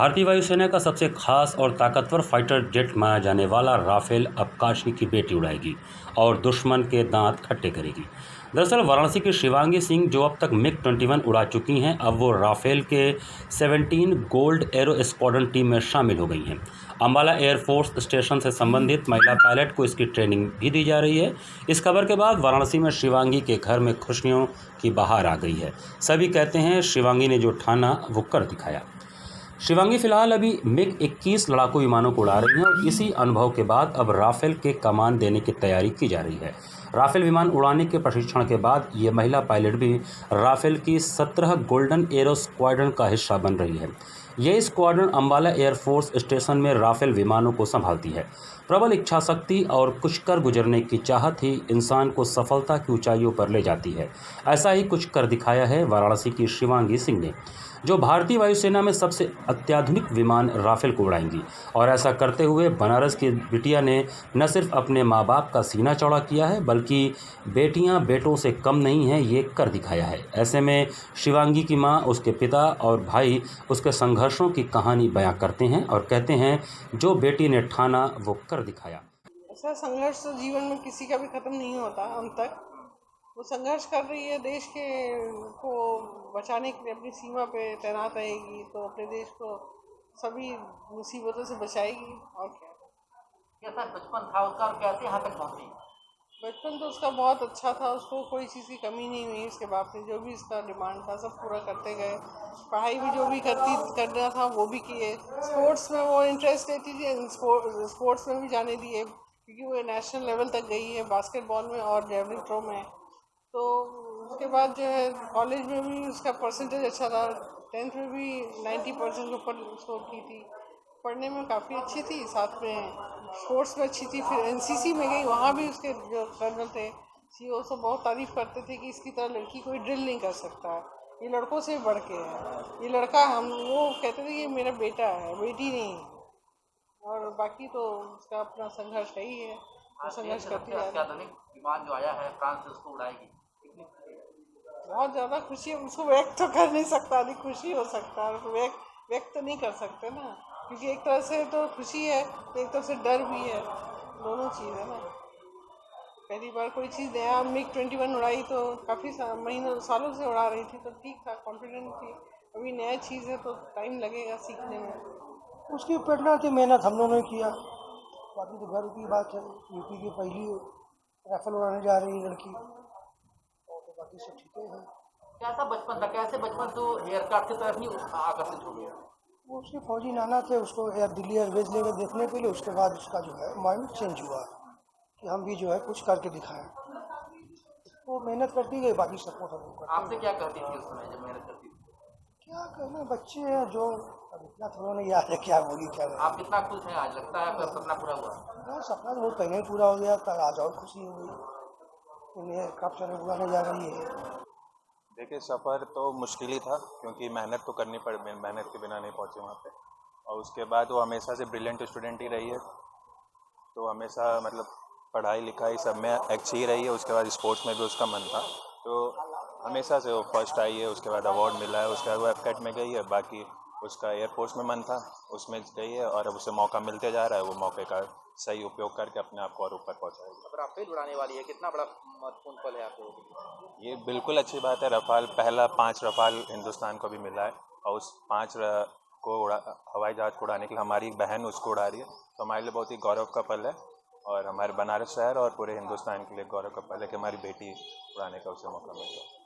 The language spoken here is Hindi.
भारतीय वायुसेना का सबसे खास और ताकतवर फाइटर जेट माना जाने वाला राफेल अब काशी की बेटी उड़ाएगी और दुश्मन के दांत खट्टे करेगी। दरअसल वाराणसी की शिवांगी सिंह, जो अब तक मिग-21 उड़ा चुकी हैं, अब वो राफेल के 17 गोल्ड एरो स्क्वाड्रन टीम में शामिल हो गई हैं। अंबाला एयरफोर्स स्टेशन से संबंधित महिला पायलट को इसकी ट्रेनिंग भी दी जा रही है। इस खबर के बाद वाराणसी में शिवांगी के घर में खुशियों की बहार आ गई है। सभी कहते हैं शिवांगी ने जो ठाना वो कर दिखाया। शिवांगी फिलहाल अभी मिग-21 लड़ाकू विमानों को उड़ा रही हैं और इसी अनुभव के बाद अब राफेल के कमान देने की तैयारी की जा रही है। राफेल विमान उड़ाने के प्रशिक्षण के बाद ये महिला पायलट भी राफेल की 17 गोल्डन एरो स्क्वाड्रन का हिस्सा बन रही है। यह स्क्वाड्रन अंबाला एयरफोर्स स्टेशन में राफेल विमानों को संभालती है। प्रबल इच्छाशक्ति और कुछ कर गुजरने की चाहत ही इंसान को सफलता की ऊंचाइयों पर ले जाती है। ऐसा ही कुछ कर दिखाया है वाराणसी की शिवांगी सिंह ने, जो भारतीय वायुसेना में सबसे अत्याधुनिक विमान राफेल को उड़ाएंगी। और ऐसा करते हुए बनारस की बिटिया ने न सिर्फ अपने माँ बाप का सीना चौड़ा किया है, बल्कि बेटियां बेटों से कम नहीं हैं, ये कर दिखाया है। ऐसे में शिवांगी की माँ, उसके पिता और भाई उसके संघर्षों की कहानी बयां करते हैं और कहते हैं, जो बेटी ने ठाना वो कर दिखाया। ऐसा संघर्ष तो जीवन में किसी का भी खत्म नहीं होता अंत तक। वो संघर्ष कर रही है, देश के को बचाने के लिए अपनी सीमा पे तैनात रहेगी, तो अपने देश को सभी मुसीबतों से बचाएगी। और क्या, कैसा बचपन था उसका और कैसे यहाँ तक पहुँची? बचपन तो उसका बहुत अच्छा था, उसको कोई चीज़ की कमी नहीं हुई। उसके बाप ने जो भी उसका डिमांड था सब पूरा करते गए। पढ़ाई भी जो भी करना था वो भी किए। स्पोर्ट्स में वो इंटरेस्ट लेती थी, स्पोर्ट्स में भी जाने दिए, क्योंकि वो नेशनल लेवल तक गई है बास्केटबॉल में और जेवलिन थ्रो में। तो उसके बाद जो है कॉलेज में भी उसका परसेंटेज अच्छा था। 10th में भी 90% के ऊपर स्कोर की थी। पढ़ने में काफ़ी अच्छी थी, साथ में स्पोर्ट्स में अच्छी थी। फिर एनसीसी में गई, वहाँ भी उसके जो कर्नल थे सीओ सब बहुत तारीफ़ करते थे कि इसकी तरह लड़की कोई ड्रिल नहीं कर सकता, ये लड़कों से बढ़ के है, ये लड़का वो कहते थे कि मेरा बेटा है, बेटी नहीं। और बाकी तो उसका अपना संघर्ष है ही है, वो संघर्ष करती है। अत्याधुनिक विमान जो आया है फ्रांस से, उसको उड़ाएगी, बहुत ज़्यादा खुशी है। उसको व्यक्त तो कर नहीं सकता, अधिक खुशी हो सकता है, तो व्यक्त तो नहीं कर सकते ना, क्योंकि एक तरह से तो खुशी है, एक तरफ से डर भी है, दोनों चीज़ है ना। पहली बार कोई चीज़ नया मिग-21 उड़ाई तो काफ़ी सालों से उड़ा रही थी, तो ठीक था, कॉन्फिडेंट थी। अभी नया चीज़ है तो टाइम लगेगा सीखने में। उसकी प्रेरणा थी, मेहनत हम लोगों ने किया। बाकी तो गर्व की बात है, यूपी की पहली राफेल उड़ाने जा रही है लड़की, और तो बाकी सब ठीक है। कैसा बचपन था, कैसे बचपन तो एयरक्राफ्ट की तरफ ही आकर्षित हो गया? वो उसके फौजी नाना थे, उसको दिल्ली एयरबेस लेकर देखने के लिए। उसके बाद उसका जो है माइंड चेंज हुआ कि हम भी जो है कुछ करके दिखाएं। वो मेहनत करती गई, बाकी सपोर्ट हम लोग। आपसे क्या कहती थी उस समय जब मेहनत करती थी? क्या कहना, बच्चे हैं जो, अब इतना थोड़ा नहीं याद है क्या बोली क्या नहीं। आप कितना खुश हैं आज? लगता है आपका सपना पूरा हुआ? हाँ, सपना तो बहुत पहले ही पूरा हो गया, कल आज और खुशी हो गई, इन्हें कब से उड़ाने जा रही है। देखिए, सफ़र तो मुश्किल ही था, क्योंकि मेहनत तो करनी पड़ी, मेहनत के बिना नहीं पहुँचे वहाँ पे। और उसके बाद वो हमेशा से ब्रिलियंट स्टूडेंट ही रही है, तो हमेशा मतलब पढ़ाई लिखाई सब में अच्छी ही रही है। उसके बाद स्पोर्ट्स में भी उसका मन था, तो हमेशा से वो फर्स्ट आई है। उसके बाद अवार्ड मिला है, उसके बाद वो एफकेट में गई है। बाकी उसका एयरफोर्स में मन था, उसमें गई है, और अब उसे मौका मिलते जा रहा है। वो मौके का सही उपयोग करके अपने आप को और ऊपर पहुँचाएगी। अब राफेल उड़ाने वाली है, कितना बड़ा महत्वपूर्ण पल है आप लोगों के लिए? ये बिल्कुल अच्छी बात है। रफ़ाल पहला 5 रफ़ाल हिंदुस्तान को भी मिला है, और उस 5 को हवाई जहाज़ को उड़ाने के लिए हमारी एक बहन उसको उड़ा रही है, तो हमारे लिए बहुत ही गौरव का पल है। और हमारे बनारस शहर और पूरे हिंदुस्तान के लिए गौरव का पल है कि हमारी बेटी उड़ाने का उसे मौका मिल गया।